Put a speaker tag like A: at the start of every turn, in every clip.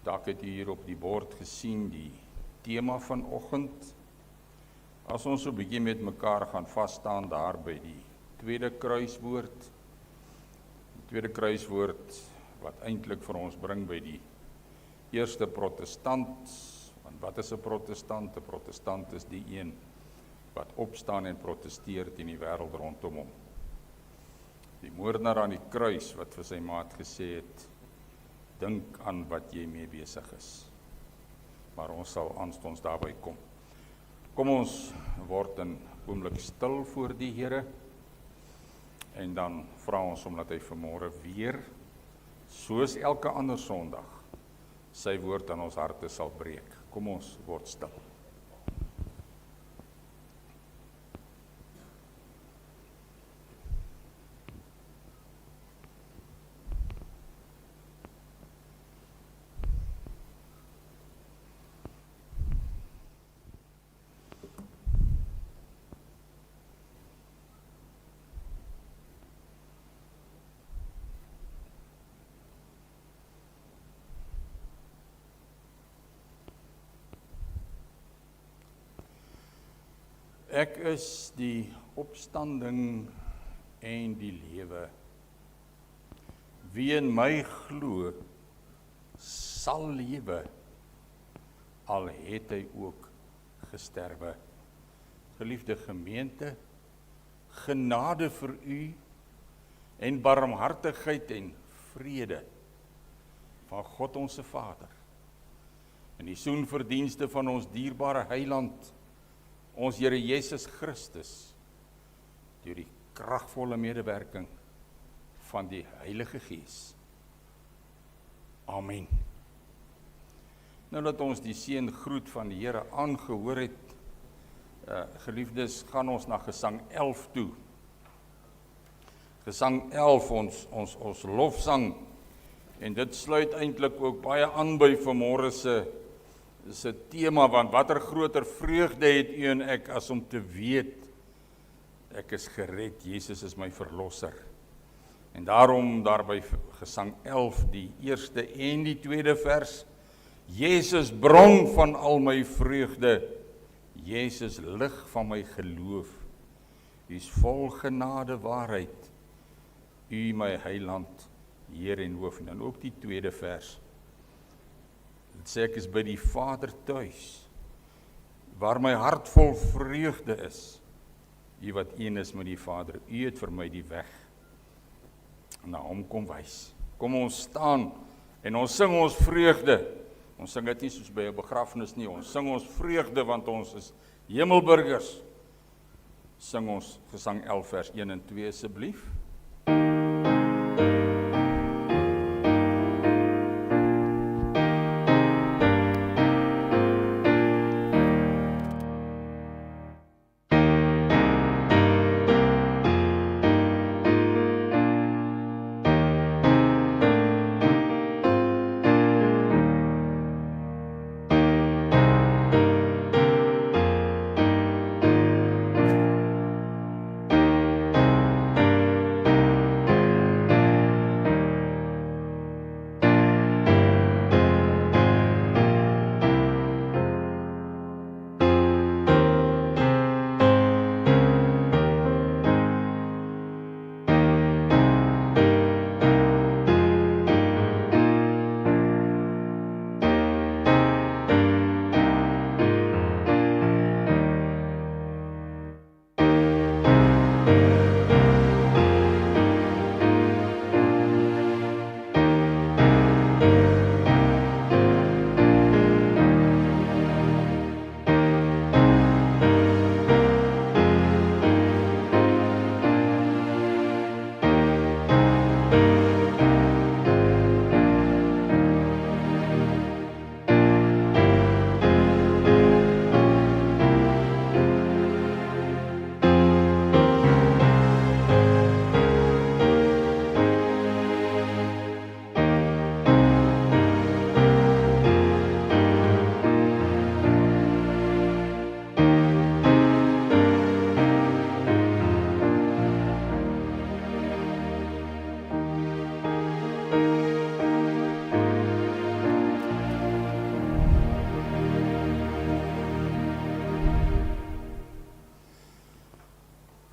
A: Dalk het u hier op die bord gesien die tema vanoggend. As ons so 'n bietjie met mekaar gaan vas staan daar by die tweede kruiswoord. Die tweede kruiswoord wat eintlik vir ons bring by die eerste protestant. Want wat is 'n protestant? 'n Protestant is die een wat opstaan en protesteer teen die wêreld rondom hom. Die moordenaar aan die kruis wat vir sy maat gesê het, dink aan wat jy mee besig is. Maar ons sal aanstonds daarby kom. Kom ons word 'n oomblik stil voor die Here en dan vra ons hom dat hy vanmôre weer, soos elke ander Sondag, sy woord aan ons harte sal breek. Kom ons word stil. Ek is die opstanding en die lewe. Wie in my glo, sal lewe, al het hy ook gesterwe. Geliefde gemeente, genade vir u en barmhartigheid en vrede van God ons Vader en die soenverdienste van ons dierbare Heiland, ons Here Jesus Christus, deur die kragvolle medewerking van die Heilige Gees. Amen. Nou dat ons die seëngroet van die Here aangehoor het, geliefdes, gaan ons na Gesang 11 toe. Gesang 11, ons lofsang, en dit sluit eintlik ook baie aan by vanmôre se tema, want watter groter vreugde het u en ek as om te weet, ek is gered, Jesus is my verlosser. En daarom daarby Gesang 11, die eerste en die tweede vers, Jesus bron van al my vreugde, Jesus lig van my geloof, u is vol genade waarheid, u my Heiland, Heer en hoof. En dan ook die tweede vers, dit sê ek is by die Vader tuis, waar my hart vol vreugde is, u wat een is met die Vader, u het vir my die weg na hom kom wys. Kom ons staan en ons sing ons vreugde. Ons sing dit nie soos by 'n begrafnis nie, ons sing ons vreugde want ons is hemelburgers. Sing ons Gesang 11 vers 1 en 2 asseblief.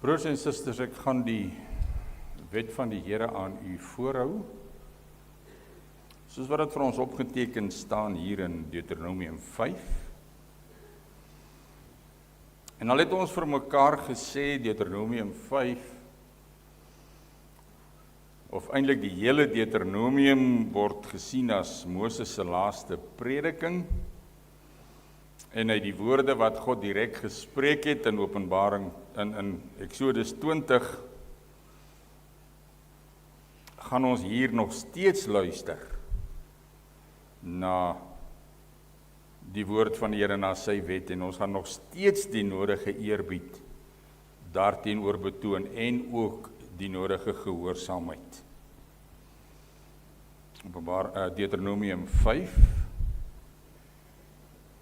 A: Broers en susters, ek gaan die wet van die Here aan u voorhou, soos wat dit vir ons opgeteken staan hier in Deuteronomium 5. En al het ons vir mekaar gesê, Deuteronomium 5, of eintlik die hele Deuteronomium word gesien as Moses se laaste prediking, en uit die woorde wat God direk gespreek het in Openbaring, in Exodus 20, gaan ons hier nog steeds luister na die woord van die Here, na sy wet, en ons gaan nog steeds die nodige eerbied daarteenoor betoon, en ook die nodige gehoorsaamheid. Deuteronomium 5,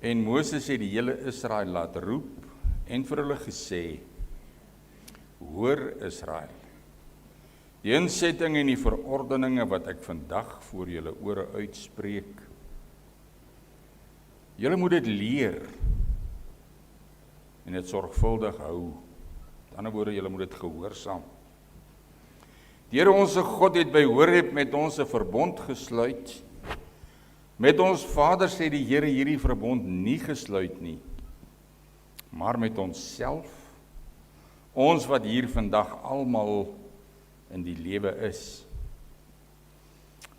A: en Moses het die hele Israel laat roep, en vir hulle gesê, hoor Israel, die insetting en die verordeninge wat ek vandag voor julle ore uitspreek, julle moet dit leer, en dit sorgvuldig hou, met ander woorde, julle moet dit gehoorsaam. Die Here onse God het by Horeb met ons 'n verbond gesluit. Met ons vaders het die Here hierdie verbond nie gesluit nie, maar met onsself, ons wat hier vandag almal in die lewe is.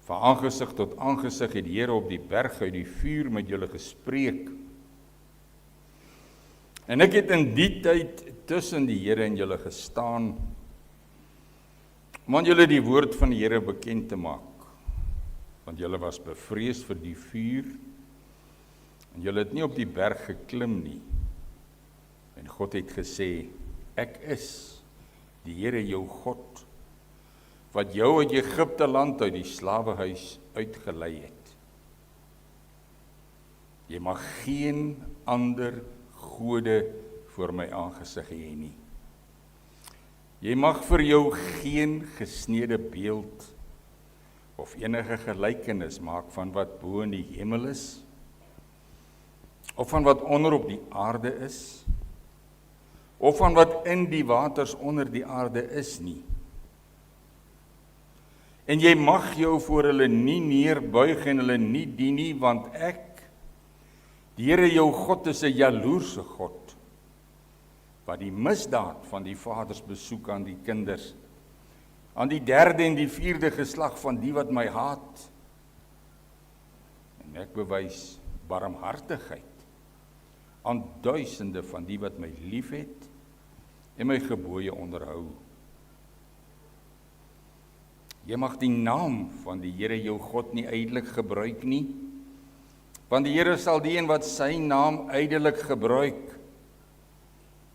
A: Van aangesig tot aangesig het die Here op die berg uit die vuur met julle gespreek. En ek het in die tyd tussen die Here en julle gestaan, om aan julle die woord van die Here bekend te maak. Want julle was bevrees vir die vuur, en julle het nie op die berg geklim nie. En God het gesê, ek is die Here jou God, wat jou uit Egipte land uit die slawehuis uitgelei het. Jy mag geen ander gode voor my aangesig hê nie. Jy mag vir jou geen gesnede beeld of enige gelykenis maak van wat bo in die hemel is, of van wat onder op die aarde is, of van wat in die waters onder die aarde is nie. En jy mag jou voor hulle nie neerbuig en hulle nie dien nie, want ek, die Here jou God, is 'n jaloerse God, wat die misdaad van die vaders besoek aan die kinders, aan die 3de en die 4de geslag van die wat my haat. En ek bewys barmhartigheid aan duisende van die wat my liefhet en my gebooie onderhou. Jy mag die naam van die Here jou God nie ydelik gebruik nie, want die Here sal die een wat sy naam ydelik gebruik,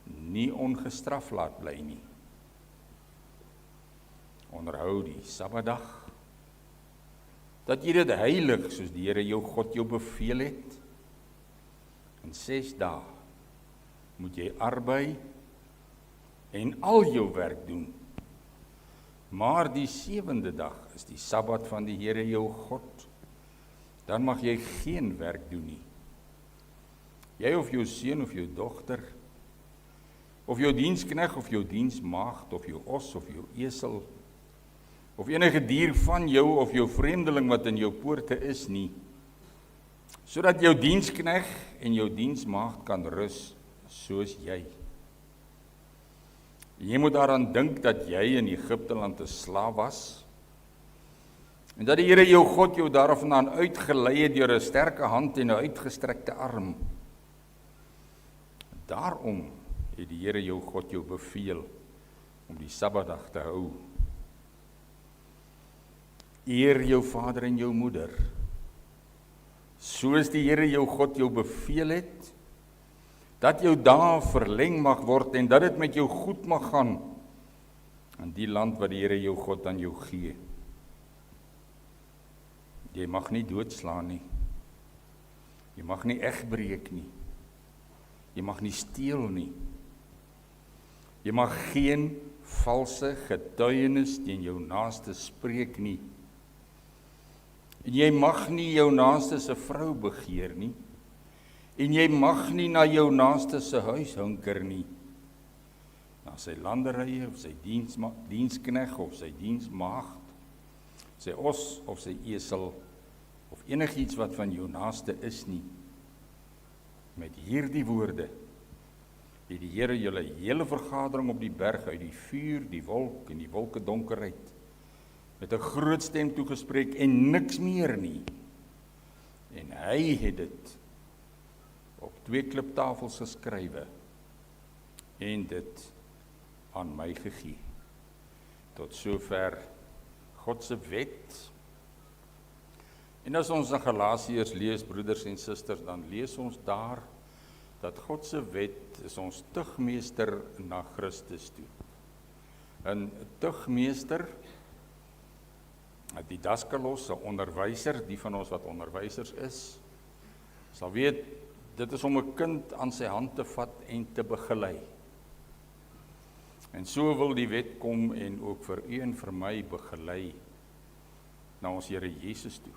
A: nie ongestraf laat bly nie. Onderhou die Sabbatdag, dat jy dit heilig, soos die Here jou God jou beveel het. In 6 dae moet jy arbei en al jou werk doen. Maar die 7de dag is die Sabbat van die Here jou God. Dan mag jy geen werk doen nie. Jy of jou seun of jou dogter, of jou dienskneg of jou diensmaagd, of jou os of jou esel, of enige dier van jou of jou vreemdeling wat in jou poorte is nie, sodat jou dienskneg en jou diensmaagd kan rus soos jy. Jy moet daaraan dink dat jy in Egipte land 'n slaaf was, en dat die Here jou God jou daarvandaan uitgelei het deur 'n sterke hand en 'n uitgestrekte arm. Daarom het die Here jou God jou beveel om die Sabbatdag te hou. Eer jou vader en jou moeder, soos die Here jou God jou beveel het, dat jou dae verleng mag word en dat dit met jou goed mag gaan in die land wat die Here jou God aan jou gee. Jy mag nie doodslaan nie. Jy mag nie egbreek nie. Jy mag nie steel nie. Jy mag geen valse getuienis teen jou naaste spreek nie. En jy mag nie jou naaste se vrou begeer nie. En jy mag nie na jou naaste se huis hunker nie. na sy landerye of sy dienskneg of sy diensmaagd, sy os of sy esel of enigiets wat van jou naaste is nie. Met hierdie woorde het die Here julle hele vergadering op die berg uit die vuur, die wolk en die wolkedonkerheid met 'n groot stem toegespreek en niks meer nie. En hy het dit op 2 kliptafels geskrywe en dit aan my gegee. Tot sover God se wet. En as ons in Galasiërs lees, broeders en susters, dan lees ons daar dat God se wet is ons tugmeester na Christus toe. 'n Tugmeester, 'n didaskalos, 'n onderwyser, die van ons wat onderwysers is, sal weet, dit is om 'n kind aan sy hand te vat en te begelei. En so wil die wet kom en ook vir u en vir my begelei na ons Here Jesus toe.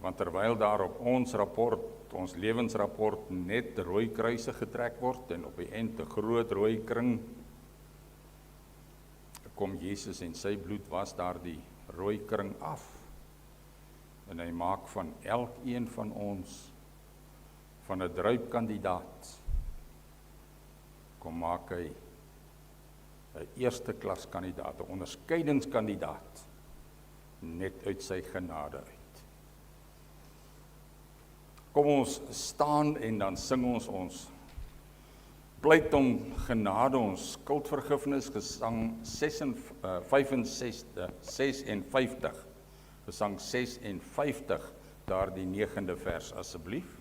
A: Want terwyl daar op ons rapport, ons lewensrapport, net rooi kruise getrek word en op die eind 'n groot rooi kring, kom Jesus en sy bloed was daar die rooi kring af. En hy maak van elkeen van ons van 'n druipkandidaat, kom maak hy 'n eerste klas kandidaat, 'n onderskeidingskandidaat, net uit sy genade uit. Kom ons staan en dan sing ons pleit om genade, ons skuldvergifnis, gesang 56, gesang 56, daar die 9de vers asseblief.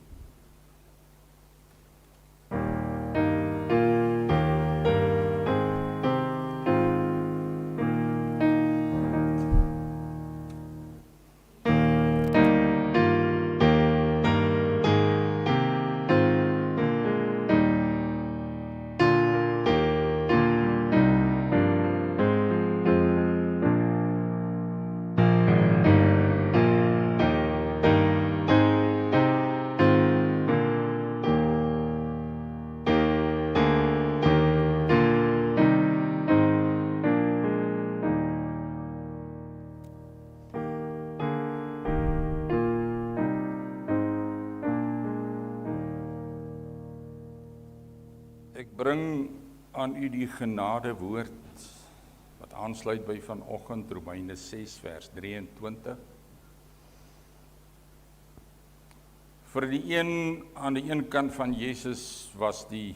A: Ek bring aan u die genade woord wat aansluit by vanoggend Romeine 6 vers 23. Vir die een aan die een kant van Jesus was die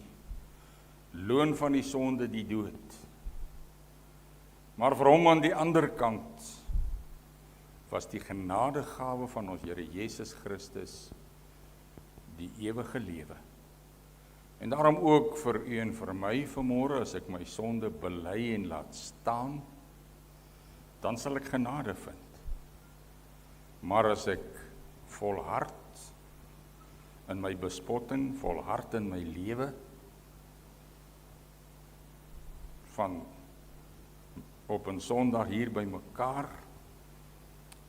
A: loon van die sonde die dood. Maar vir hom aan die ander kant was die genadegawe van ons Here Jesus Christus die ewige lewe. En daarom ook vir u en vir my vanmôre, as ek my sonde bely en laat staan, dan sal ek genade vind. Maar as ek volhard in my bespotting, volhard in my lewe, van op 'n Sondag hier by mekaar,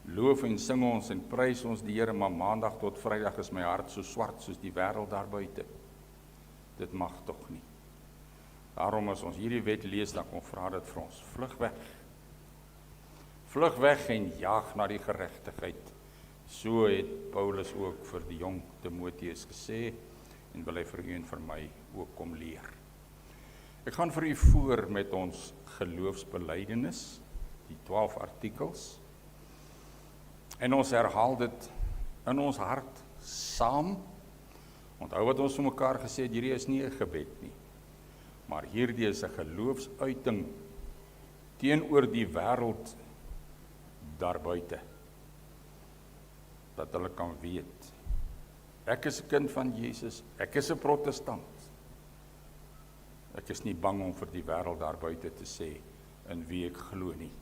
A: loof en sing ons en prys ons die Here, maar Maandag tot Vrydag is my hart so swart soos die wêreld daar buite. Dit mag tog nie. Daarom as ons hierdie wet lees, dan kom vra dit vir ons, vlug weg. Vlug weg en jaag na die geregtigheid. So het Paulus ook vir die jong Timoteus gesê, en wil hy vir u en vir my ook kom leer. Ek gaan vir u voor met ons geloofsbelydenis, die 12 artikels, en ons herhaal dit in ons hart saam. Onthou wat ons vir mekaar gesê het, hierdie is nie 'n gebed nie, maar hierdie is 'n geloofsuiting teenoor die wêreld daarbuite. Dat hulle kan weet, ek is 'n kind van Jesus, ek is 'n protestant. Ek is nie bang om vir die wêreld daarbuite te sê in wie ek glo nie.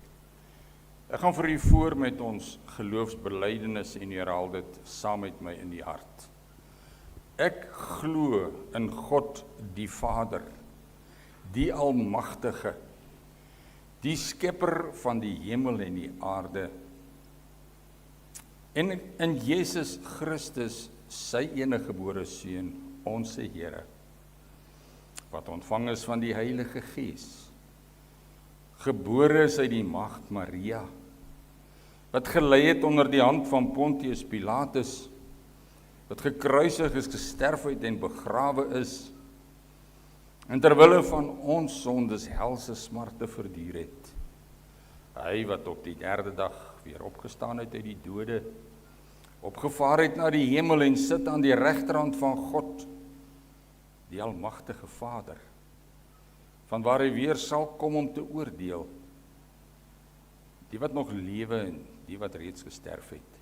A: Ek gaan vir u voor met ons geloofsbelydenis en herhaal dit saam met my in die hart. Ek glo in God die Vader, die Almagtige, die Skepper van die hemel en die aarde, en in Jesus Christus, sy eniggebore Seun, ons Here, wat ontvang is van die Heilige Gees, gebore is uit die Maagd Maria, wat gelei het onder die hand van Pontius Pilatus, wat gekruisig is, gesterf het en begrawe is, en terwille van ons sondes helse smarte verduur het. Hy wat op die 3de dag weer opgestaan het uit die dode, opgevaar het na die hemel en sit aan die regterhand van God, die almagtige Vader, vanwaar hy weer sal kom om te oordeel, die wat nog lewe en die wat reeds gesterf het.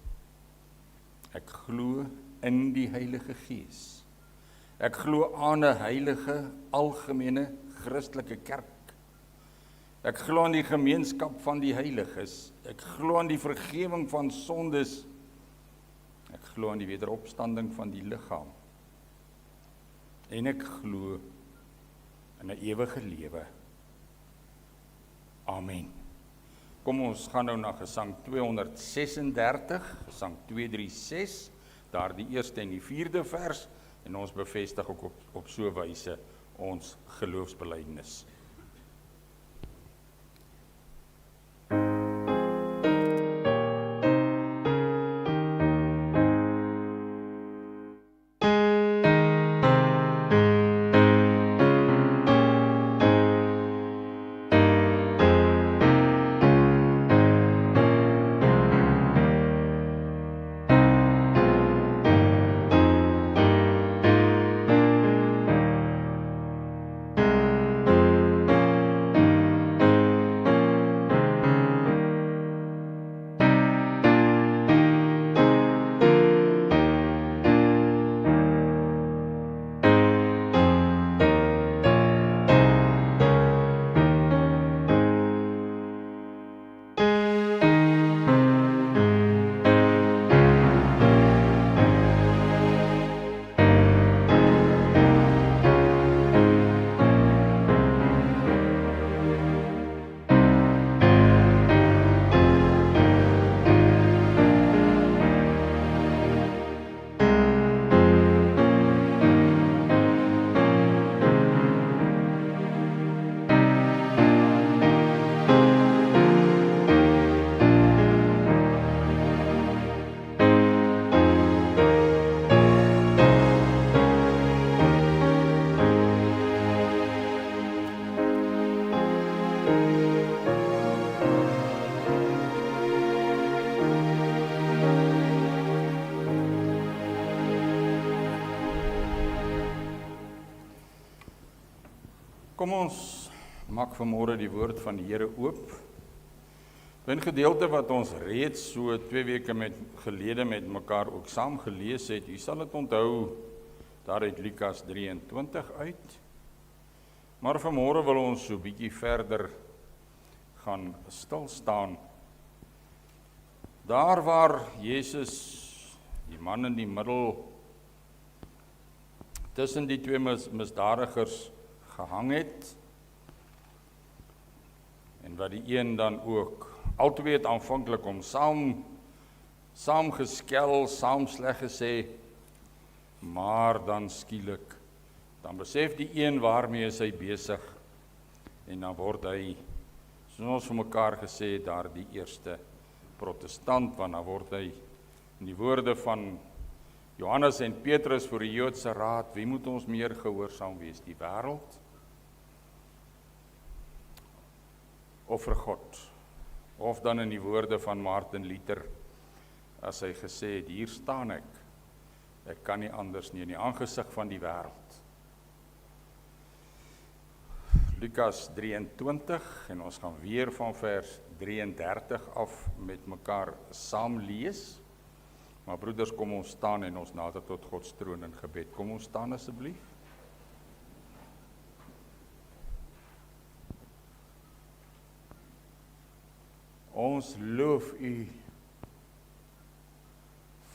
A: Ek glo in die Heilige Gees. Ek glo aan 'n heilige, algemene, Christelike kerk. Ek glo aan die gemeenskap van die heiliges. Ek glo aan die vergewing van sondes. Ek glo aan die wederopstanding van die liggaam. En ek glo in 'n ewige lewe. Amen. Kom ons gaan nou na Gesang 236, Gesang 236, daar die eerste en die 4de vers, en ons bevestig ook op so 'n wyse ons geloofsbelijdenis. Kom ons maak vanmôre die woord van die Here oop. Een gedeelte wat ons reeds so 2 weke gelede met mekaar ook saam gelees het, u sal dit onthou, daar uit Lukas 23 uit. Maar vanmôre wil ons so bietjie verder gaan stil staan. Daar waar Jesus, die man in die middel, tussen die 2 misdadigers gehang het, en wat die een dan ook, albei het aanvanklik om saam geskel, saam sleg gesê, maar dan skielik, dan besef die een waarmee is hy besig, en dan word hy, soos ons vir mekaar gesê, daar die eerste protestant, want dan word hy, in die woorde van Johannes en Petrus voor die Joodse raad, wie moet ons meer gehoorsaam wees, die wêreld of vir God? Of dan in die woorde van Martin Luther, as hy gesê het, hier staan ek kan nie anders nie, in die aangesig van die wêreld. Lukas 23, en ons gaan weer van vers 33 af met mekaar saam lees. Maar broeders, kom ons staan en ons nader tot God se troon in gebed. Kom ons staan asseblief. Ons loof u,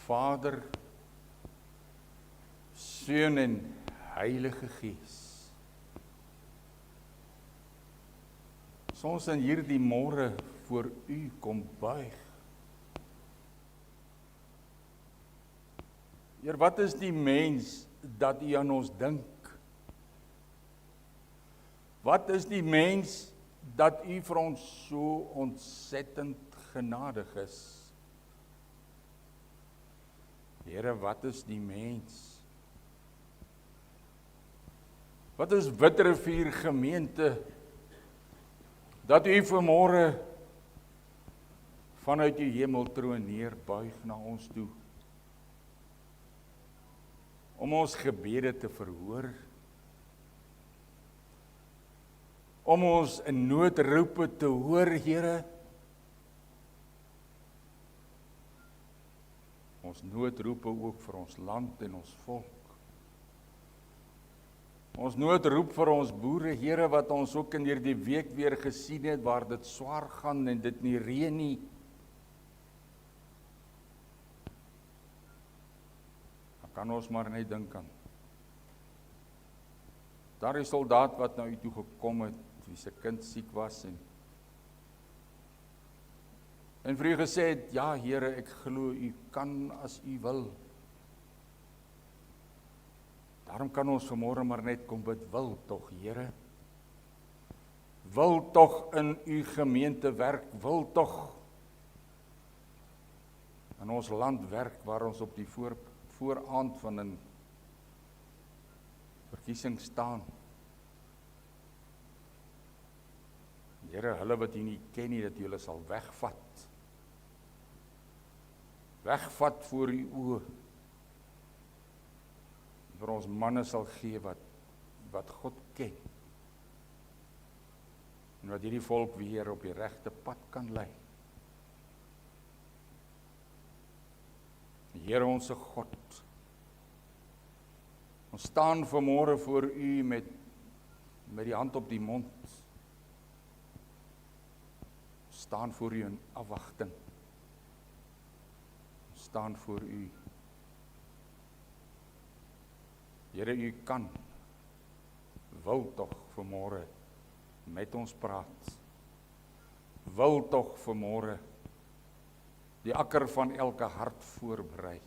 A: Vader, Seun en Heilige Gees. As ons in hierdie môre voor u kom buig. Heer, wat is die mens dat u aan ons dink? Wat is die mens dat U vir ons so ontsettend genadig is? Here, wat is die mens? Wat is Witrifuur gemeente dat U vanmôre vanuit U hemeltroon neerbuig na ons toe om ons gebede te verhoor, om ons in noodroepe te hoor, Here. Ons noodroepe ook vir ons land en ons volk. Ons noodroep vir ons boere, Here, wat ons ook in hierdie week weer gesien het, waar dit swaar gaan en dit nie reën nie. Dan kan ons maar net dink aan daardie soldaat wat na U toe gekom het, wie se kind siek was en vir U gesê het, ja Here, ek glo U kan as U wil. Daarom kan ons vanmôre maar net kom bid, wil tog Here. Wil tog in U gemeente werk, wil tog in ons land werk waar ons op die vooraand van 'n verkiesing staan. Here, hulle wat U nie ken nie, dat U hulle sal wegvat. Wegvat voor U oë. Vir ons manne sal gee wat God ken. En wat hierdie volk weer op die regte pad kan lei. Here ons God, ons staan vanmôre voor U met die hand op die mond. Ons staan voor U in afwagting. Ons staan voor U. Here, U kan, wil tog vanmôre met ons praat. Wil tog vanmôre die akker van elke hart voorberei.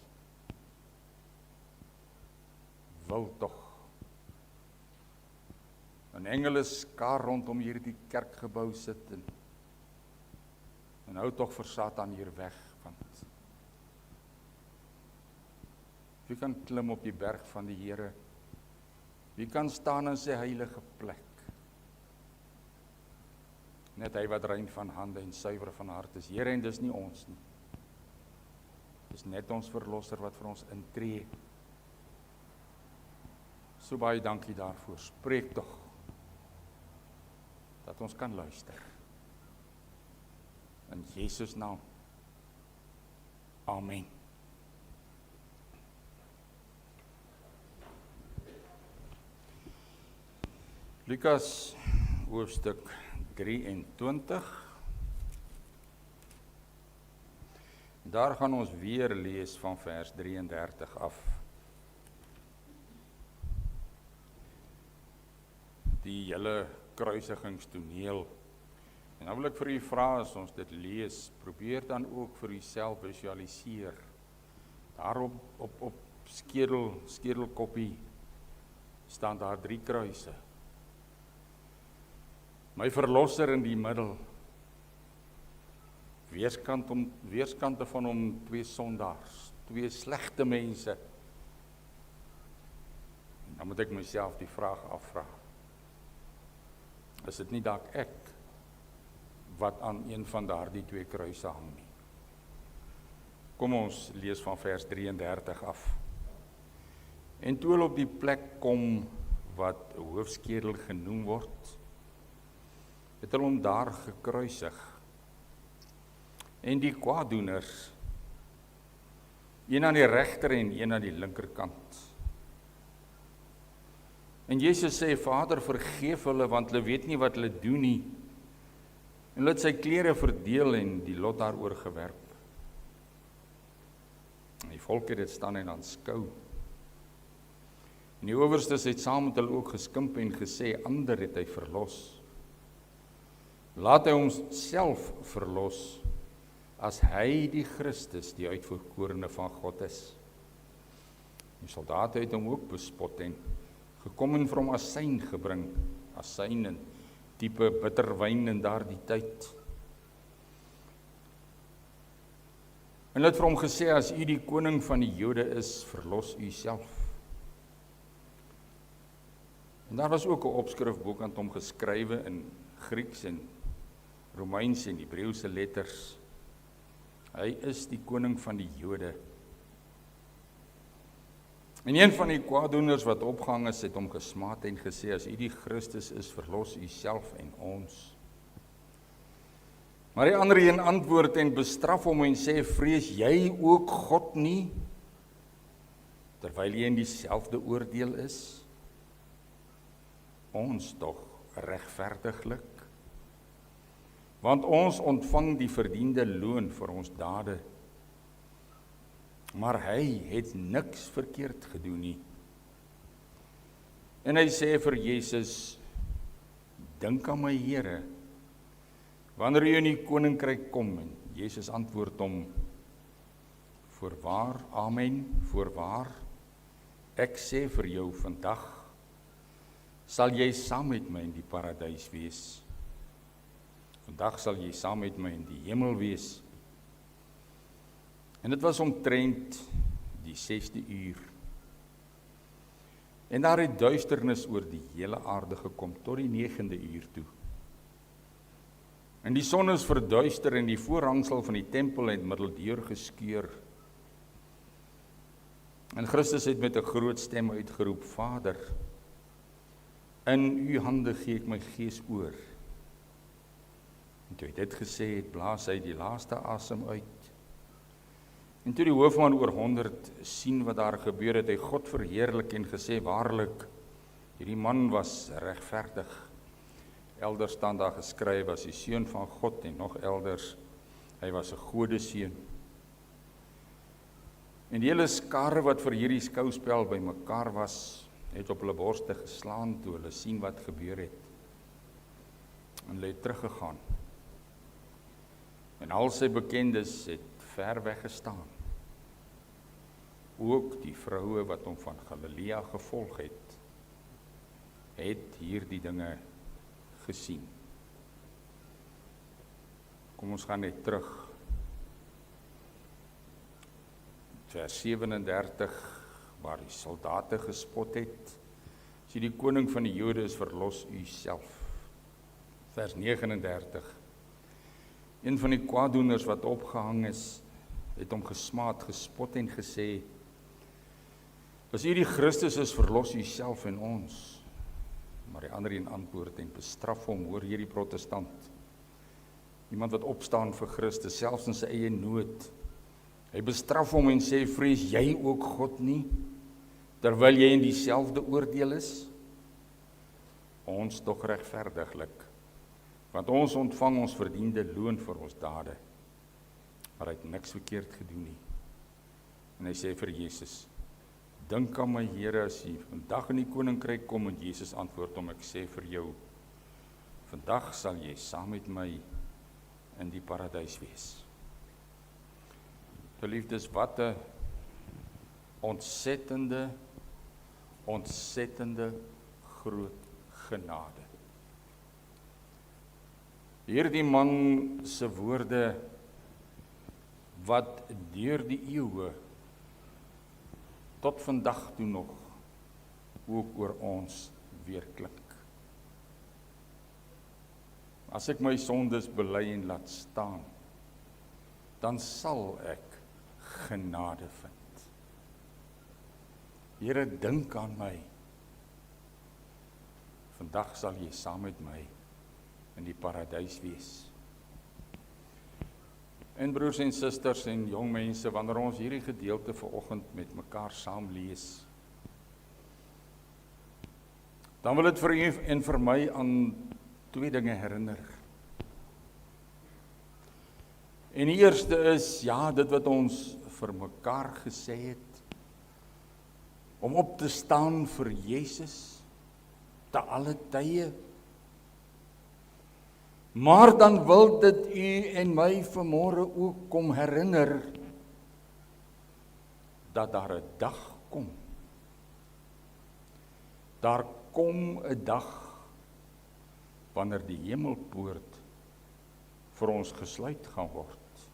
A: Wil tog 'n engele skaar rondom hierdie kerkgebou sit en hou tog vir Satan hier weg, want wie kan klim op die berg van die Here? Wie kan staan in sy heilige plek? Net hy wat rein van hande en suiwer van hart is. Here, en dis nie ons nie. Dis net ons verlosser wat vir ons intree. So baie dankie daarvoor. Spreek tog, dat ons kan luister. In Jesus naam. Amen. Lukas hoofstuk 23. Daar gaan ons weer lees van vers 33 af. Die hele kruisigingstoneel. En nou wil ek vir u vra, as ons dit lees, probeer dan ook vir u self visualiseer. Daar op skedelkoppie staan daar 3 kruise. My verlosser in die middel. Weerskante van hom 2 sondaars, 2 slegte mense. En dan moet ek myself die vraag afvra. Is dit nie dalk ek wat aan een van daardie 2 kruise hang nie? Kom ons lees van vers 33 af. En toe hulle op die plek kom wat hoofskedel genoem word, het hulle hom daar gekruisig. En die kwaaddoeners, een aan die regter en een aan die linkerkant. En Jesus sê, Vader, vergeef hulle, want hulle weet nie wat hulle doen nie. En hulle het sy klere verdeel en die lot daaroor gewerp. En die volk het dit staan en aanskou. En die owerstes het saam met hulle ook geskimp en gesê, ander het hy verlos. Laat hy homself verlos, as hy die Christus, die uitverkorene van God is. Die soldate het hom ook bespot en gekom en vir hom asyn gebring, asyn en tipe bitterwyn in daardie tyd. En hulle het vir hom gesê, as u die koning van die Jode is, verlos u self. En daar was ook 'n opskrif bokant hom geskrywe in Grieks en Romeins en Hebreëse letters. Hy is die koning van die Jode. En een van die kwaaddoeners wat opgehang is, het hom gesmaad en gesê, as u die Christus is, verlos u self en ons. Maar die ander een antwoord en bestraf hom en sê, vrees jy ook God nie, terwyl jy in dieselfde oordeel is? Ons tog regverdiglik, want ons ontvang die verdiende loon vir ons dade, maar hy het niks verkeerd gedoen nie. En hy sê vir Jesus, dink aan my Here, wanneer jy in die koninkryk kom. En Jesus antwoord hom, voorwaar, amen, voorwaar, ek sê vir jou, vandag sal jy saam met my in die paradys wees. Vandag sal jy saam met my in die hemel wees. En dit was omtrent die 6de uur. En daar het duisternis oor die hele aarde gekom, tot die 9de uur toe. En die son is verduister en die voorhangsel van die tempel het middeldeur geskeur. En Christus het met 'n groot stem uitgeroep, Vader, in u hande gee ek my gees oor. En toe hy dit gesê het, blaas hy die laaste asem uit. En toe die hoofman oor 100 sien wat daar gebeur het, hy God verheerlik en gesê, waarlik, hierdie man was regverdig. Elders staan daar geskryf, was die seun van God, en nog elders, hy was 'n godeseun. En die hele skare wat vir hierdie skouspel bymekaar was, het op hulle borste geslaan toe hulle sien wat gebeur het. En hulle het teruggegaan. En al sy bekendes het ver weg gestaan. Ook die vroue wat hom van Galilea gevolg het hierdie dinge gesien. Kom ons gaan net terug. Vers 37, waar die soldate gespot het, as jy die koning van die Jode is, verlos u self. Vers 39, een van die kwaaddoeners wat opgehang is, het hom gesmaad, gespot en gesê, as u die Christus is, verlos u self en ons. Maar die ander een antwoord en bestraf hom, hoor hierdie protestant. Iemand wat opstaan vir Christus, selfs in sy eie nood. Hy bestraf hom en sê, vrees jy ook God nie, terwyl jy in dieselfde oordeel is? Ons tog regverdiglik, want ons ontvang ons verdiende loon vir ons dade, maar hy het niks verkeerd gedoen nie. En hy sê vir Jesus, dink aan my Here as jy vandag in die koninkryk kom, en Jesus antwoord hom, ek sê vir jou, vandag sal jy saam met my in die paradys wees. Geliefdes, wat 'n ontsettende groot genade. Hierdie man se woorde wat deur die eeue tot vandag toe nog ook oor ons weer klink. As ek my sondes bely en laat staan, dan sal ek genade vind. Here, dink aan my. Vandag sal jy saam met my in die paradys wees. En broers en susters en jong mense, wanneer ons hierdie gedeelte vanoggend met mekaar saam lees, dan wil dit vir u en vir my aan twee dinge herinner. En die eerste is, ja, dit wat ons vir mekaar gesê het, om op te staan vir Jesus, te alle tye. Maar dan wil dit u en my vanmôre ook kom herinner, dat daar 'n dag kom. Daar kom 'n dag, wanneer die hemelpoort vir ons gesluit gaan word.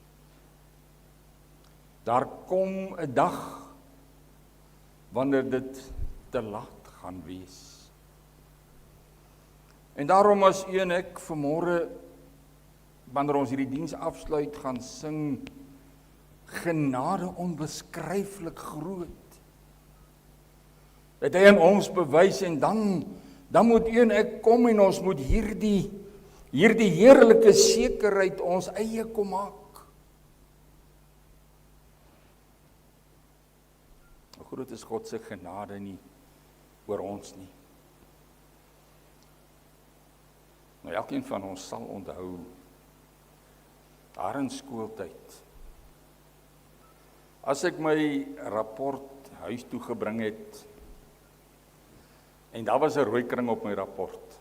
A: Daar kom 'n dag wanneer dit te laat gaan wees. En daarom as u en ek vanmôre, wanneer ons hierdie diens afsluit, gaan sing, genade onbeskryflik groot. Het hy aan ons bewys en dan moet u en ek kom en ons moet hierdie heerlike sekerheid ons eie kom maak. Hoe groot is God se genade nie oor ons nie. Nou elkeen van ons sal onthou, daar in skooltyd, as ek my rapport huis toe gebring het, en daar was 'n rooi kring op my rapport,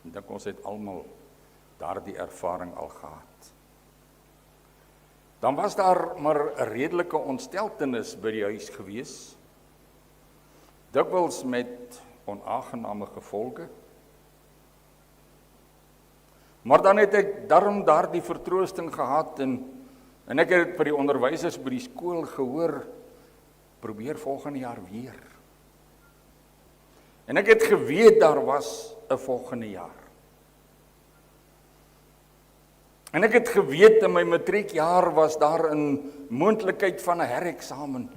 A: en dink ons het almal daardie ervaring al gehad. Dan was daar maar 'n redelike ontsteltenis by die huis gewees, dikwels met onaangename gevolge. Maar dan het ek daarom daardie vertroosting gehad en ek het by die onderwysers by die skool gehoor, probeer volgende jaar weer. En ek het geweet daar was 'n volgende jaar. En ek het geweet in my matriekjaar was daar 'n moontlikheid van 'n hereksamen.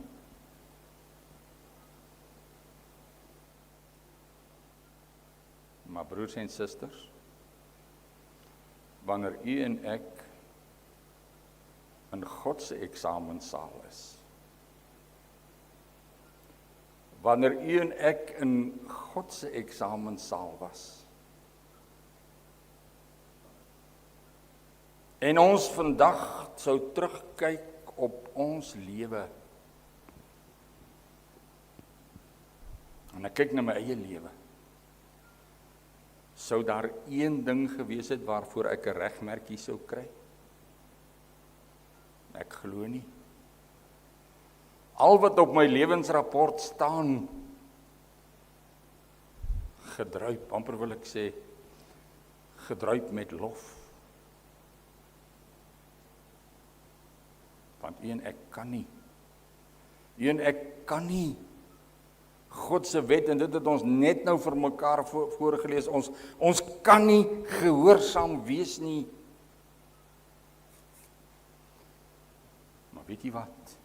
A: Maar broers en susters, wanneer u en ek in God se eksamensaal is, wanneer u en ek in God se eksamensaal was, en ons vandag sou terugkyk op ons lewe, en ek kyk na my eie lewe, sou daar een ding gewees het waarvoor ek 'n regmerkie sou kry? Ek glo nie. Al wat op my lewensrapport staan, gedruip, amper wil ek sê, gedruip met lof. Want u en ek kan nie. U en ek kan nie God se wet, en dit het ons net nou vir mekaar voorgelees, ons kan nie gehoorsaam wees nie. Maar weet jy wat?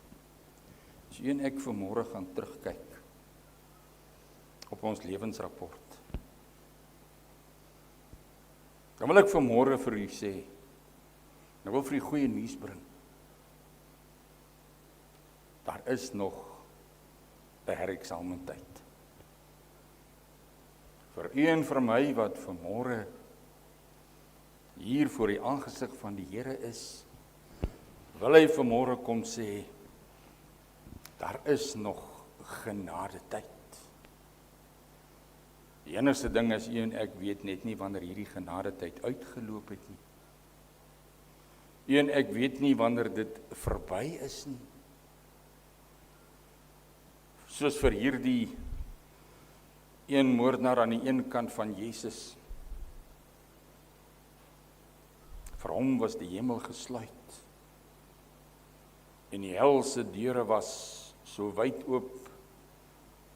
A: As u en ek vanmôre gaan terugkyk op ons lewensrapport, dan wil ek vanmôre vir u sê, ek wil vir u goeie nuus bring. Daar is nog 'n hereksamenstyd. Vir u en vir my wat vanmôre hier voor die aangesig van die Here is, wil hy vanmôre kom sê, daar is nog genadetyd. Die enigste ding is, u en ek weet net nie wanneer hierdie genadetyd uitgeloop het nie. U en ek weet nie wanneer dit verby is nie. Soos vir hierdie een moordenaar aan die een kant van Jesus. Vir hom was die hemel gesluit. En die hel se deure was so wyd oop,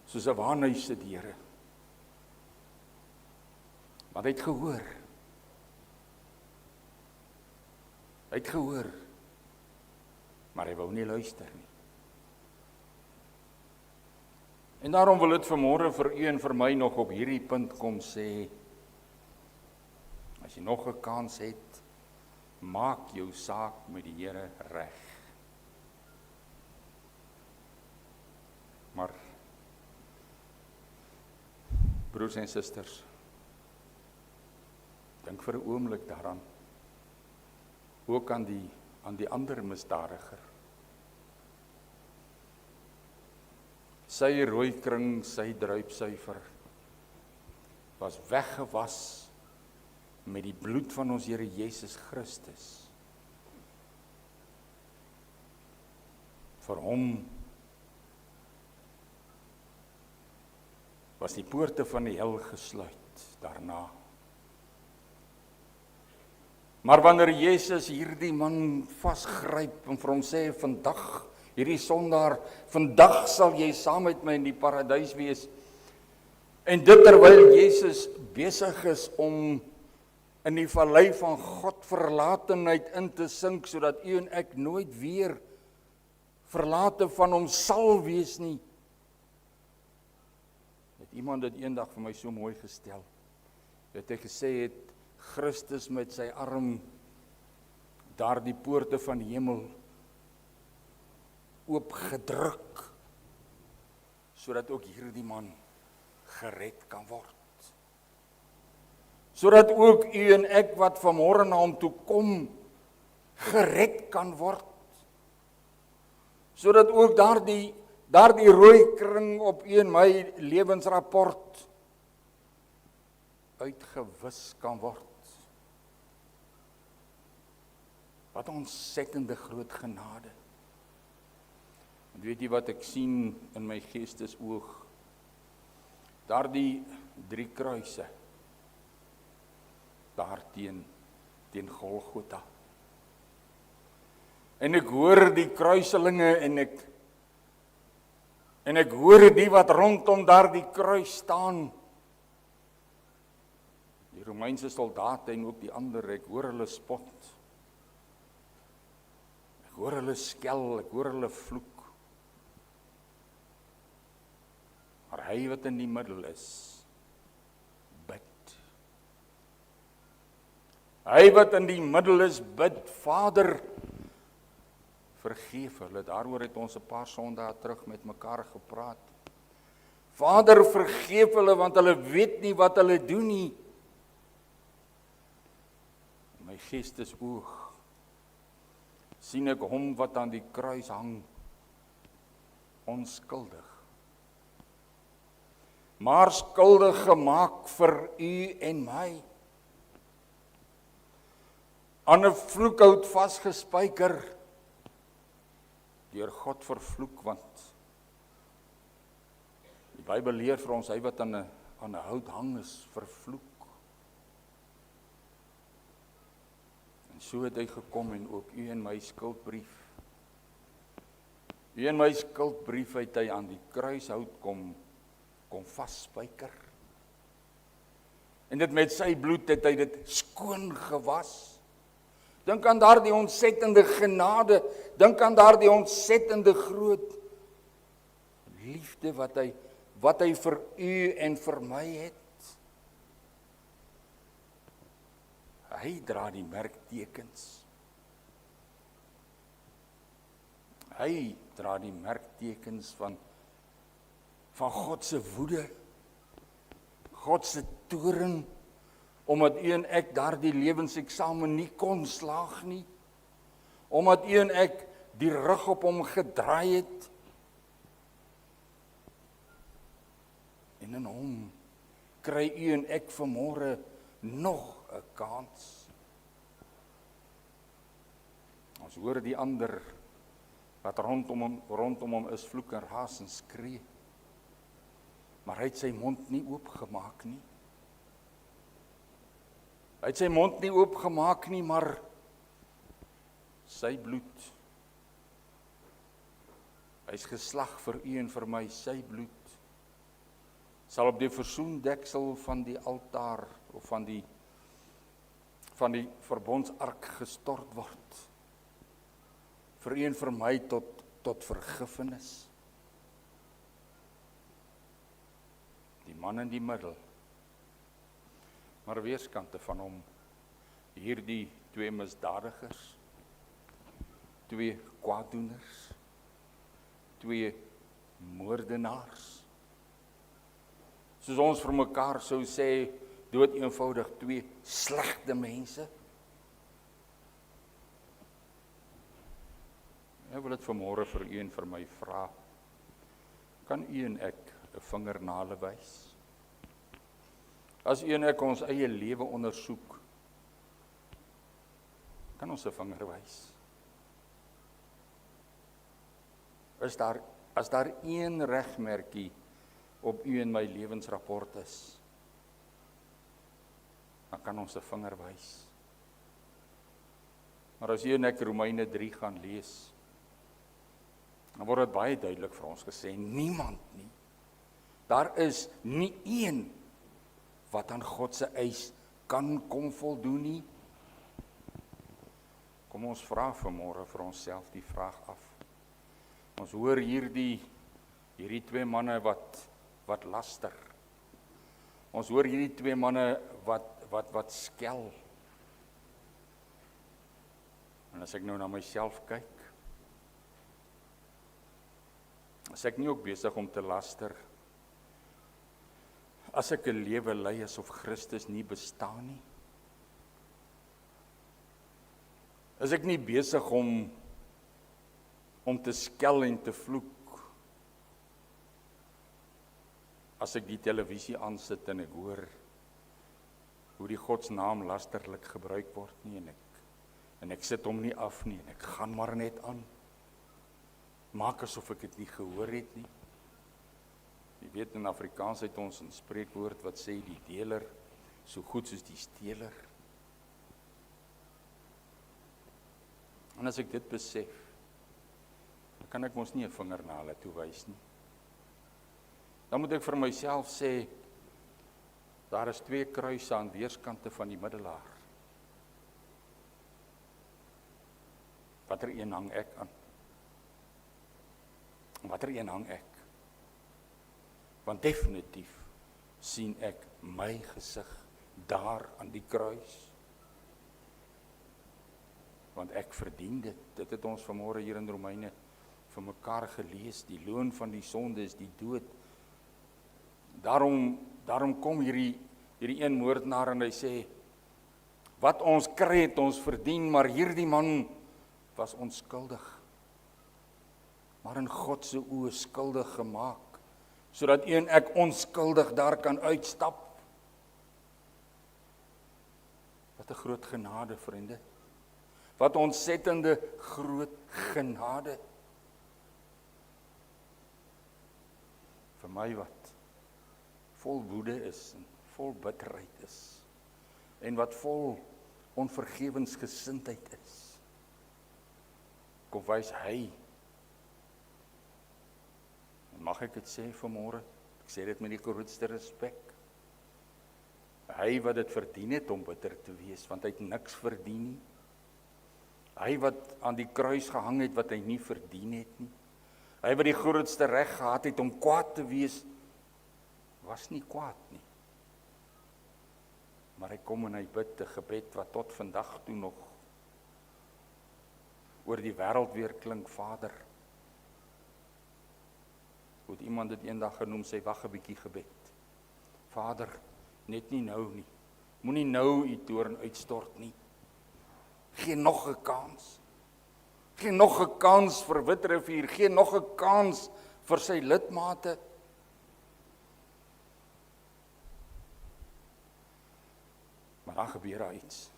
A: soos 'n waanhuis se deure. Want hy het gehoor. Hy het gehoor. Maar hy wou nie luister nie. En daarom wil dit vanmôre vir u en vir my nog op hierdie punt kom sê, as jy nog 'n kans het, maak jou saak met die Here reg. Maar broers en susters, dink vir 'n oomblik daaraan, ook aan die ander misdadiger. Sy rooi kring, sy druipsuiver, was weggewas met die bloed van ons Here Jesus Christus. Vir hom was die poorte van die hel gesluit daarna. Maar wanneer Jesus hierdie man vasgryp en vir hom sê, vandag, hierdie sondaar, vandag sal jy saam met my in die paradys wees. En dit terwyl Jesus besig is om in die vallei van Godverlatenheid in te sink, sodat u en ek nooit weer verlate van hom sal wees nie. Het iemand dit eendag vir my so mooi gestel. Het hy gesê het, Christus met sy arm daar die poorte van die hemel oopgedruk, sodat ook hierdie man gered kan word. Sodat ook u en ek wat vanmôre na hom toe kom, gered kan word. Sodat ook daardie rooi kring op u en my lewensrapport uitgewis kan word. Wat 'n ontsettende groot genade. En weet jy wat ek sien in my geestesoog? Daardie 3 kruise daar teen Golgotha. En ek hoor die kruiselinge en ek hoor die wat rondom daardie kruis staan. Die Romeinse soldate en ook die ander, ek hoor hulle spot. Ek hoor hulle skel, ek hoor hulle vloek. Maar hy wat in die middel is, bid. Hy wat in die middel is, bid, Vader, vergeef hulle. Daaroor het ons 'n paar sondae terug met mekaar gepraat. Vader, vergeef hulle, want hulle weet nie wat hulle doen nie. My geestesoog sien ek hom wat aan die kruis hang, onskuldig. Maar skuldig gemaak vir u en my. Aan 'n vloekhout vasgespijker, deur God vervloek, want die Bybel leer vir ons, hy wat aan 'n hout hang is vervloek. En so het hy gekom en ook u en my skuldbrief. U en my skuldbrief het hy aan die kruishout kom vasspijker. En dit met sy bloed het hy dit skoon gewas. Dink aan daardie ontsettende genade, dink aan daardie ontsettende groot liefde wat hy vir u en vir my het. Hy dra die merktekens. Hy dra die merktekens van God se woede, God se toorn, omdat u en ek daardie lewenseksamen nie kon slaag nie, omdat u en ek die rug op hom gedraai het, en in hom kry u en ek vanmôre nog 'n kans. Ons hoor die ander wat rondom hom is vloek en raas en skree, maar hy het sy mond nie oopgemaak nie. Hy het sy mond nie oopgemaak nie, maar sy bloed, hy is geslag vir u en vir my, sy bloed sal op die versoendeksel van die altaar of van die verbondsark gestort word, vir u en vir my tot vergifnis. Die man in die middel, maar weerskante van hom, hierdie 2 misdadigers, 2 kwaaddoeners, 2 moordenaars, soos ons vir mekaar sou sê, dood eenvoudig 2 slegte mense. Ek wil dit vanmôre vir u en vir my vra, kan u en ek 'n vinger na hulle wys? As u en ek ons eie lewe ondersoek, kan ons 'n vinger wys? As daar een regmerkie op u en my lewensrapport is, dan kan ons 'n vinger wys. Maar as jy en ek Romeine 3 gaan lees, dan word dit baie duidelik vir ons gesê, niemand nie. Daar is nie een wat aan God se eis kan kom voldoen nie. Kom ons vra vanmôre vir onsself die vraag af. Ons hoor hierdie twee manne wat laster. Ons hoor hierdie twee manne wat skel. En as ek nou na myself kyk, as ek nie ook besig om te laster, as ek 'n lewe lei asof Christus nie bestaan nie, is ek nie besig om te skel en te vloek, as ek die televisie aansit en ek hoor hoe die godsnaam lasterlik gebruik word nie, en ek sit hom nie af nie, en ek gaan maar net aan, maak asof ek dit nie gehoor het nie. Jy weet, in Afrikaans het ons 'n spreekwoord wat sê, die deler, so goed soos die steler. En as ek dit besef, dan kan ek mos nie 'n vinger na hulle toe wys nie. Dan moet ek vir myself sê, daar is 2 kruise aan weerskante van die middelaar. Watter een hang ek aan? Watter een hang ek? Want definitief sien ek my gesig daar aan die kruis. Want ek verdien dit. Dit het ons vanmôre hier in Romeine vir mekaar gelees. Die loon van die sonde is die dood. Daarom kom hierdie een moordenaar en hy sê, wat ons kry het ons verdien, maar hierdie man was onskuldig. Maar in God se oë skuldig gemaak, sodat u en ek onskuldig daar kan uitstap. Wat 'n groot genade, vriende. Wat ontsettende groot genade. Vir my wat vol woede is en vol bitterheid is en wat vol onvergewensgesindheid is. Kom wys hy. En mag ek dit sê vanmôre? Ek sê dit met die grootste respek. Hy wat dit verdien het om bitter te wees, want hy het niks verdien nie. Hy wat aan die kruis gehang het wat hy nie verdien het nie. Hy wat die grootste reg gehad het om kwaad te wees, was nie kwaad nie. Maar hy kom en hy bid 'n gebed wat tot vandag toe nog oor die wêreld weer klink, Vader. Hoe het iemand dit eendag genoem, sy wag 'n bietjie gebed. Vader, net nie nou nie. Moenie nou u toorn uitstort nie. Gee nog 'n kans. Gee nog 'n kans vir Witrifuur, gee nog 'n kans vir sy lidmate. Maar dan gebeur daar iets.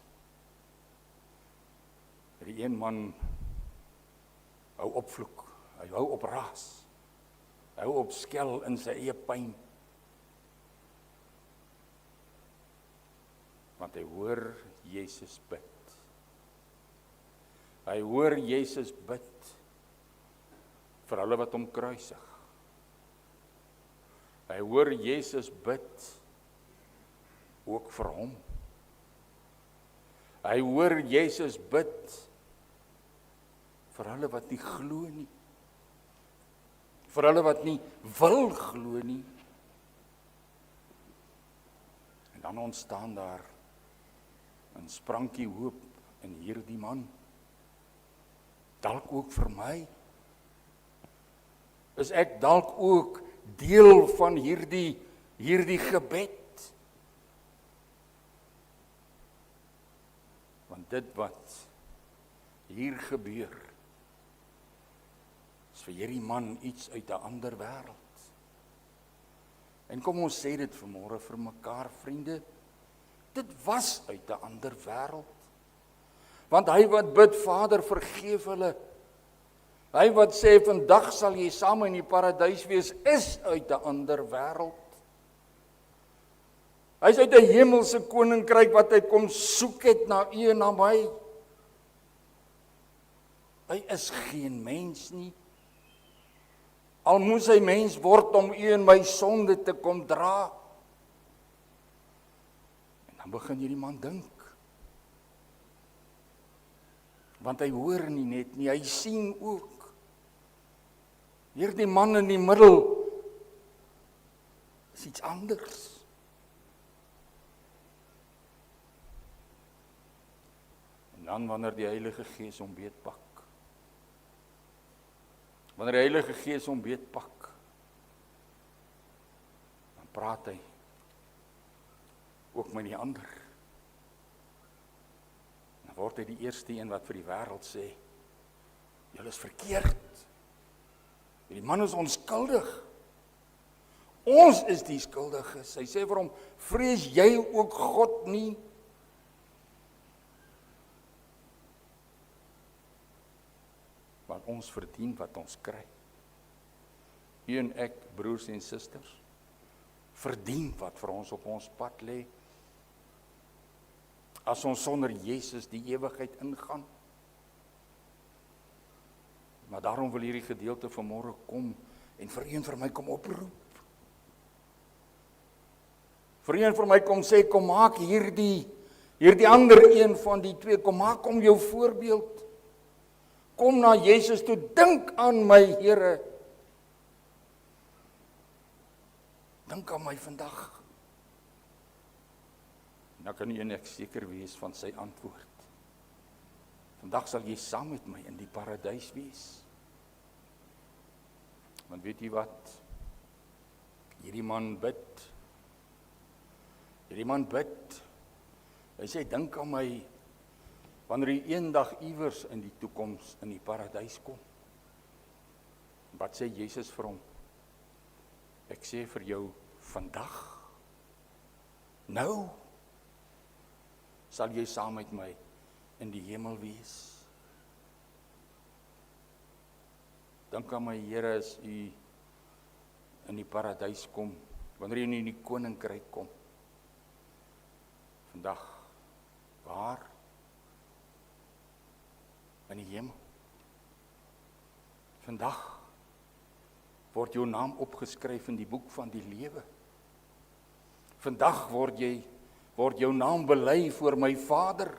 A: Die een man hou opvloek, hy hou op raas, hy hou op skel in sy eie pyn. Want hy hoor Jesus bid. Hy hoor Jesus bid vir hulle wat hom kruisig. Hy hoor Jesus bid ook vir hom. Hy hoor Jesus bid vir hulle wat nie glo nie. Vir hulle wat nie wil glo nie. En dan ontstaan daar 'n sprankie hoop in hierdie man. Dalk ook vir my. Is ek dalk ook deel van hierdie gebed? Want dit wat hier gebeur, is vir hierdie man iets uit 'n ander wêreld. En kom ons sê dit vanmôre vir mekaar, vriende, dit was uit 'n ander wêreld. Want hy wat bid, Vader, vergeef hulle. Hy wat sê, vandag sal jy saam in die paradys wees, is uit 'n ander wêreld. Hy is uit 'n hemelse koninkryk wat hy kom soek het na u en na my. Hy is geen mens nie. Al moes hy mens word om u en my sonde te kom dra. En dan begin hierdie man dink. Want hy hoor nie net nie, hy sien ook. Hierdie man in die middel is iets anders. En dan wanneer die Heilige Gees hom beetpak. Wanneer die Heilige Gees hom beetpak, dan praat hy ook met die ander. Dan word hy die eerste een wat vir die wêreld sê, julle is verkeerd. Die man is onskuldig. Ons is die skuldiges. Hy sê vir hom, vrees jy ook God nie? Want ons verdien wat ons kry. U en ek, broers en susters, verdien wat vir ons op ons pad lê. As ons sonder Jesus die ewigheid ingaan. Maar daarom wil hierdie gedeelte vanmôre kom en vir u en vir my kom oproep. Vir u en vir my kom sê, kom maak hierdie ander een van die twee, kom maak hom jou voorbeeld. Kom na Jesus toe, dink aan my Here. Dink aan my vandag. Nou kan u en ek seker wees van sy antwoord. Vandag sal jy saam met my in die paradys wees. Want weet jy wat? Hierdie man bid. Hy sê, dink aan my, wanneer jy eendag iewers in die toekoms in die paradys kom. Wat sê Jesus vir hom? Ek sê vir jou, vandag, nou, sal jy saam met my in die hemel wees. Dink aan my Here as u in die paradys kom, wanneer jy in die koninkryk kom. Vandag, waar? In die hemel. Vandag word jou naam opgeskryf in die boek van die lewe. Vandag word jou naam bely voor my Vader.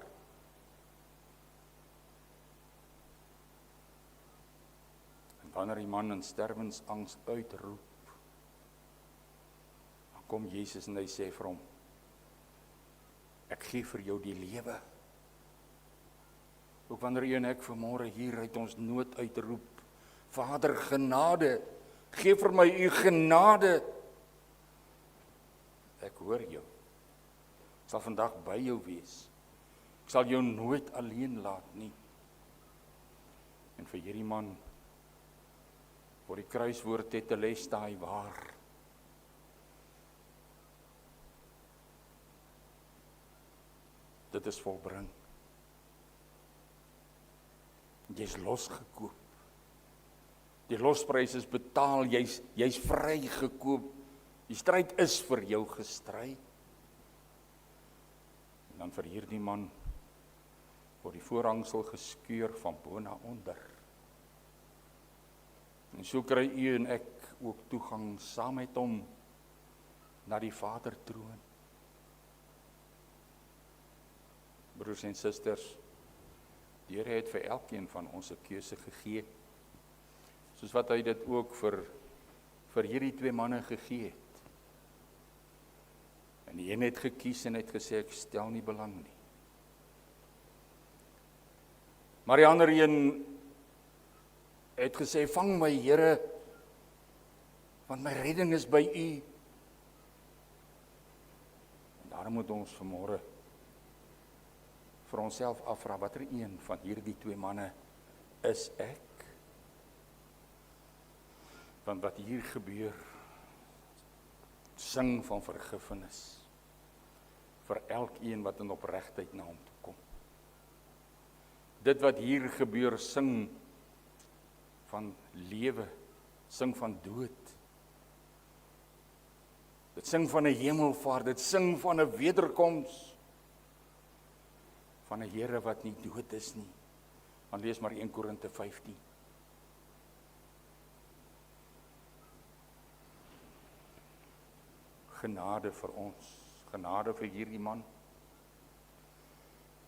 A: En wanneer die man in sterwensangs uitroep, dan kom Jesus en hy sê vir hom, ek gee vir jou die lewe. Ook wanneer u en ek vanmôre hier uit ons nood uitroep, Vader, genade, gee vir my u genade. Ek hoor jou. Ek sal vandag by jou wees. Ek sal jou nooit alleen laat nie. En vir hierdie man, voor die kruiswoord tetelestai waar. Dit is volbring. Jy is losgekoop. Die losprys is betaal, jy's vrygekoop. Die stryd is vir jou gestry. En dan vir hierdie man word die voorhangsel geskeur van bo na onder. En so kry u en ek ook toegang saam met hom na die Vadertroon. Broers en susters, die Here het vir elkeen van ons 'n keuse gegee, soos wat hy dit ook vir hierdie twee manne gegee het. En die een het gekies en het gesê, ek stel nie belang nie. Maar die ander een het gesê, vang my Here, want my redding is by u. En daarom moet ons vanmôre vir onsself afvra, watter een van hierdie twee manne is ek? Want wat hier gebeur, sing van vergifnis vir elkeen wat in opregtheid na hom toe kom. Dit wat hier gebeur, sing van lewe, sing van dood. Dit sing van 'n hemelvaart, dit sing van 'n wederkoms, van 'n Here wat nie dood is nie, Dan lees maar 1 Korinte 15. Genade vir ons, genade vir hierdie man.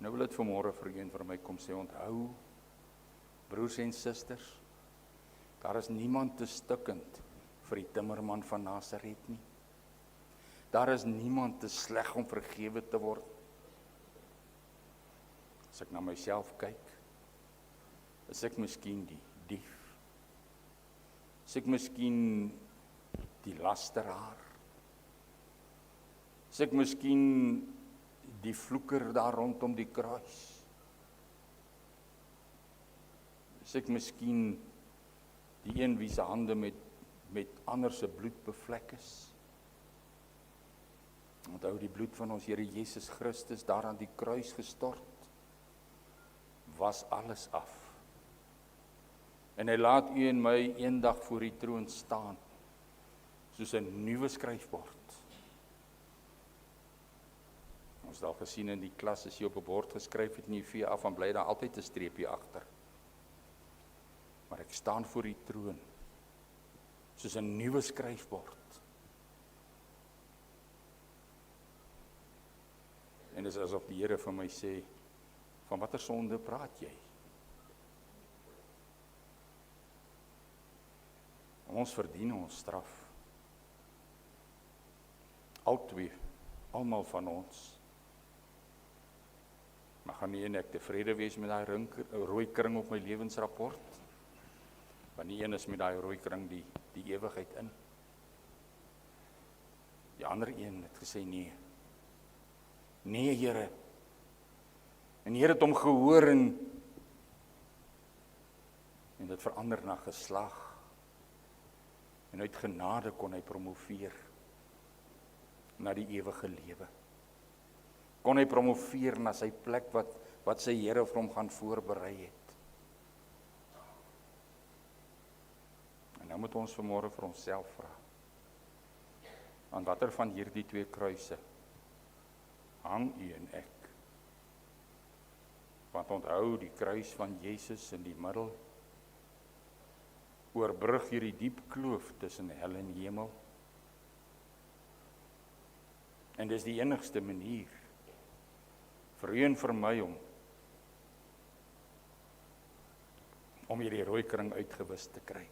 A: Nou wil dit vanmôre vir u en vir my kom sê, onthou, broers en susters, daar is niemand te stikkend vir die timmerman van Nasaret nie. Daar is niemand te sleg om vergewe te word. As ek na myself kyk, is ek miskien die dief? Is ek miskien die lasteraar? Is ek miskien die vloeker daar rondom die kruis? Is ek miskien die een wie se hande met ander se bloed bevlek is? Onthou, die bloed van ons Here Jesus Christus daar aan die kruis gestort, was alles af. En hy laat u en my eendag voor die troon staan, soos 'n nuwe skryfbord. Ons het al gesien in die klas, as jy op 'n bord geskryf het en jy vee af, dan bly daar altyd 'n streepie agter. Maar ek staan voor die troon, soos 'n nuwe skryfbord. En dit is asof die Here vir my sê, van watter sonde praat jy? Ons verdien ons straf. Altwee, almal van ons. Maar gaan nie en ek tevrede wees met daai rooi kring op my lewensrapport? Want die een is met daai rooi kring die ewigheid in. Die ander een het gesê nee. Nee, Here. En Here het hom gehoor en dit verander na geslag. En uit genade kon hy promoveer na die ewige lewe. Kon hy promoveer na sy plek wat sy Here vir hom gaan voorberei het. En nou moet ons vanmôre vir onsself vra, aan watter van hierdie twee kruise hang u en ek? Want onthou, die kruis van Jesus in die middel oorbrug hierdie diep kloof tussen hel en hemel. En dis die enigste manier vir u en vir my om hierdie rooi kring uitgewis te kry.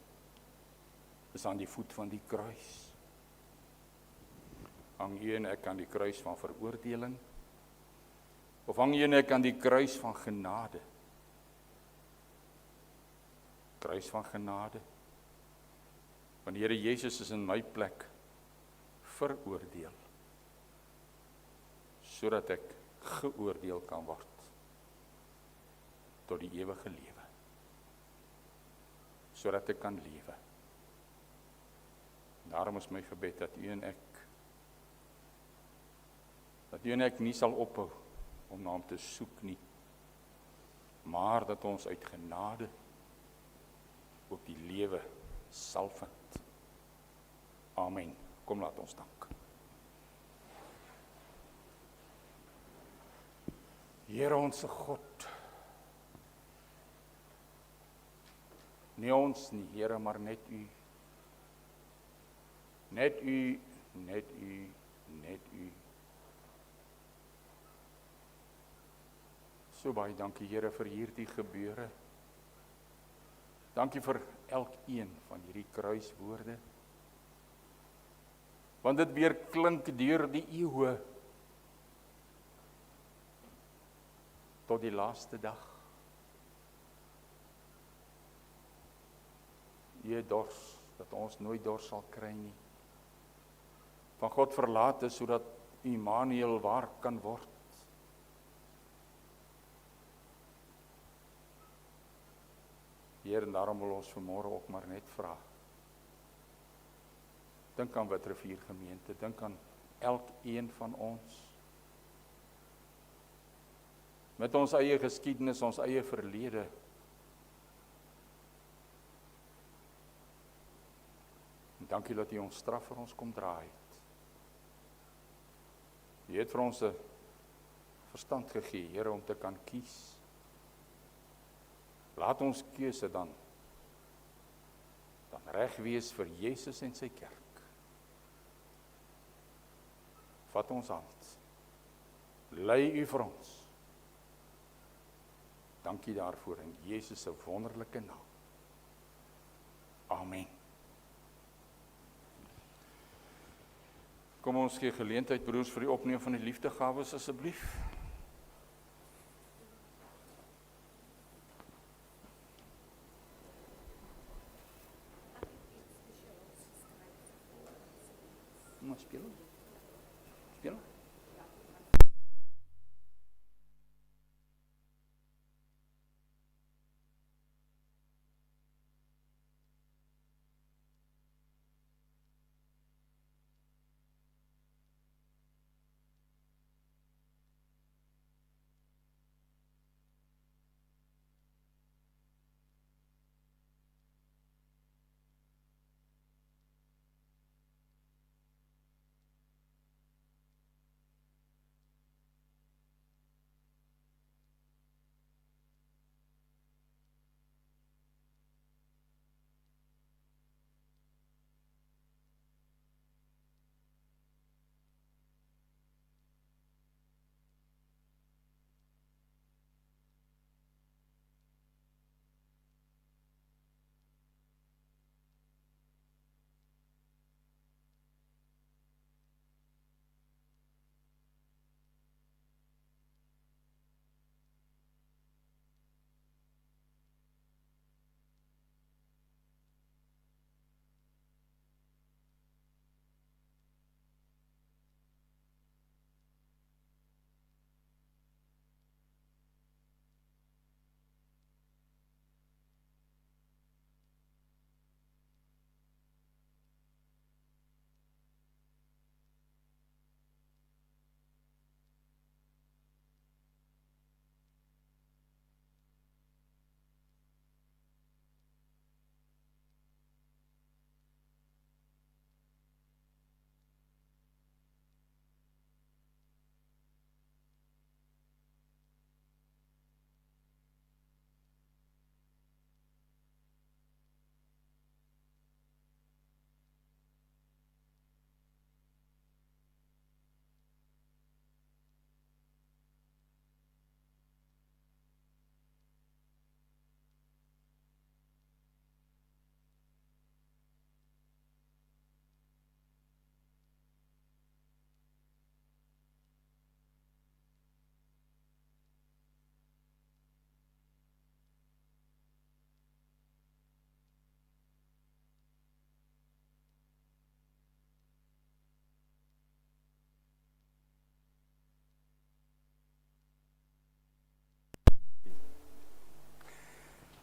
A: Dis aan die voet van die kruis. Hang u en ek aan die kruis van veroordeling? Of hang u en ek aan die kruis van genade? Kruis van genade. Want die Here Jesus is in my plek veroordeel, sodat ek geoordeel kan word tot die ewige lewe, sodat ek kan lewe. Daarom is my gebed dat u en ek nie sal ophou om na hom te soek nie, maar dat ons uit genade ook die lewe sal vind. Amen. Kom, laat ons dank. Here onse God, nie ons nie, Here, maar net u. Net u, net u, net u. So baie dankie, Here, vir hierdie gebeure. Dankie vir elkeen van hierdie kruiswoorde. Want dit weer klink deur die eeue tot die laaste dag. U het dors, dat ons nooit dors sal kry nie. Van God verlaat is, sodat Immanuel waar kan word. Heer, en daarom wil ons vanmôre ook maar net vra. Dink aan Witrifuur gemeente, dink aan elkeen van ons. Met ons eie geskiedenis, ons eie verlede. En dankie dat U ons straf vir ons kom dra het. U het vir ons 'n verstand gegee, Here, om te kan kies. Laat ons keuse dan reg wees vir Jesus en sy kerk. Vat ons hand. Lei u vir ons. Dankie daarvoor in Jesus se wonderlike naam. Amen. Kom ons gee geleentheid broers vir die opneem van die liefdegawes asseblief. Maar speel. Speel.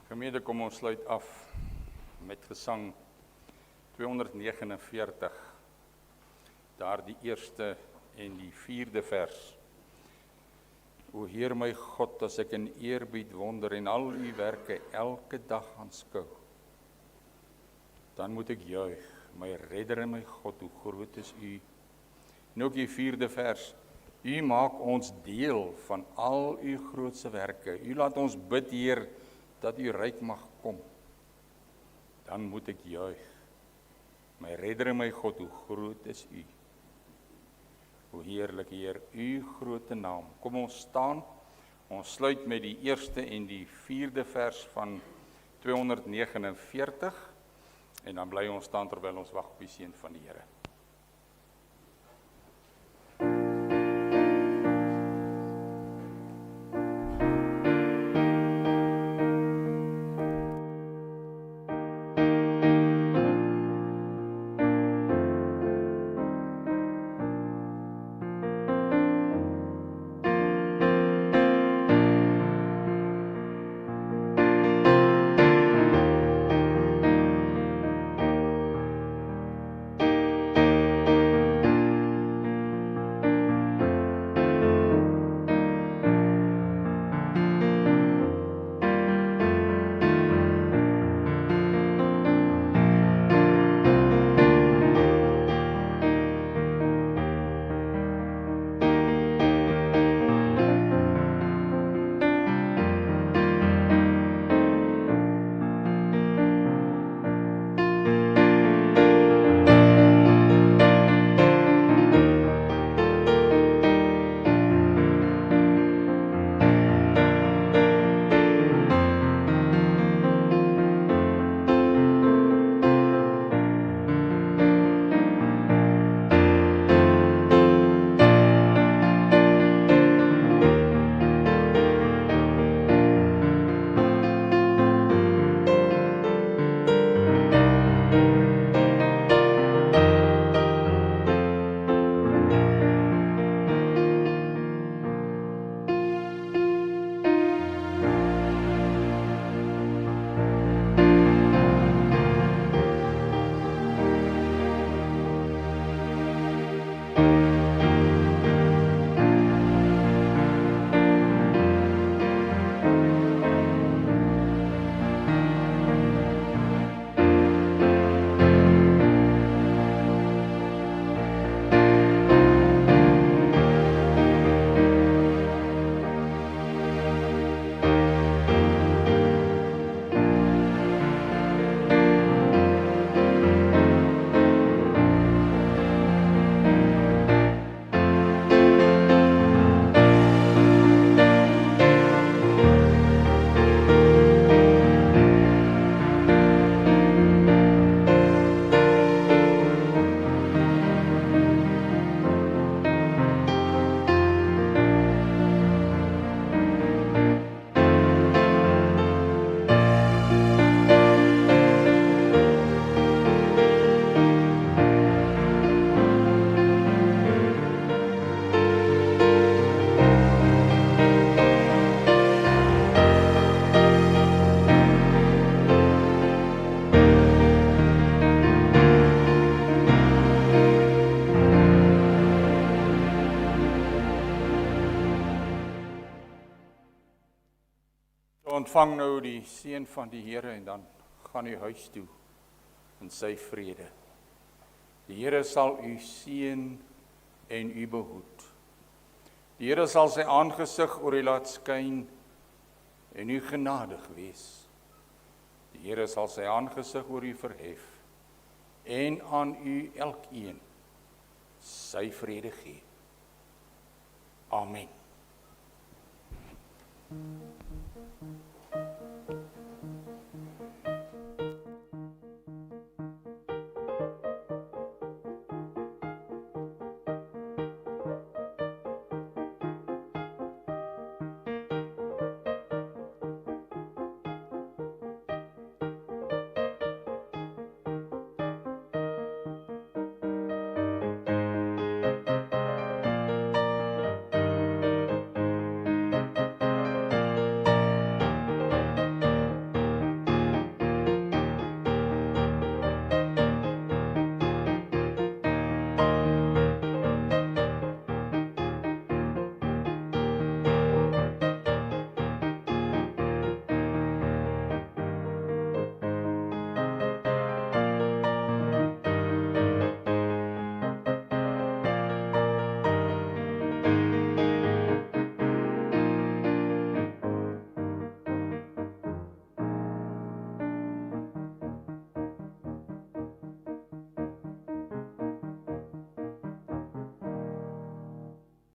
A: Gemeente, kom ons sluit af met gesang 249, daar die eerste en die 4de vers. O Heer my God, as ek in eerbied wonder en al u werke elke dag aanskou, dan moet ek juig, my redder en my God, hoe groot is u. En ook die 4de vers, u maak ons deel van al u grootse werke. U laat ons bid, Heer, dat u ryk mag kom. Dan moet ek juig, my redder en my God, hoe groot is u. Hoe heerlik, Heer, u grote naam. Kom ons staan, ons sluit met die eerste en die 4de vers van 249, en dan bly ons staan terwyl ons wag op die seën van die Here. ontvang nou die seën van die Here en dan gaan u huis toe in sy vrede. Die Here sal u seën en u behoed. Die Here sal sy aangesig oor u laat skyn en u genadig wees. Die Here sal sy aangesig oor u verhef en aan u elkeen sy vrede gee. Amen.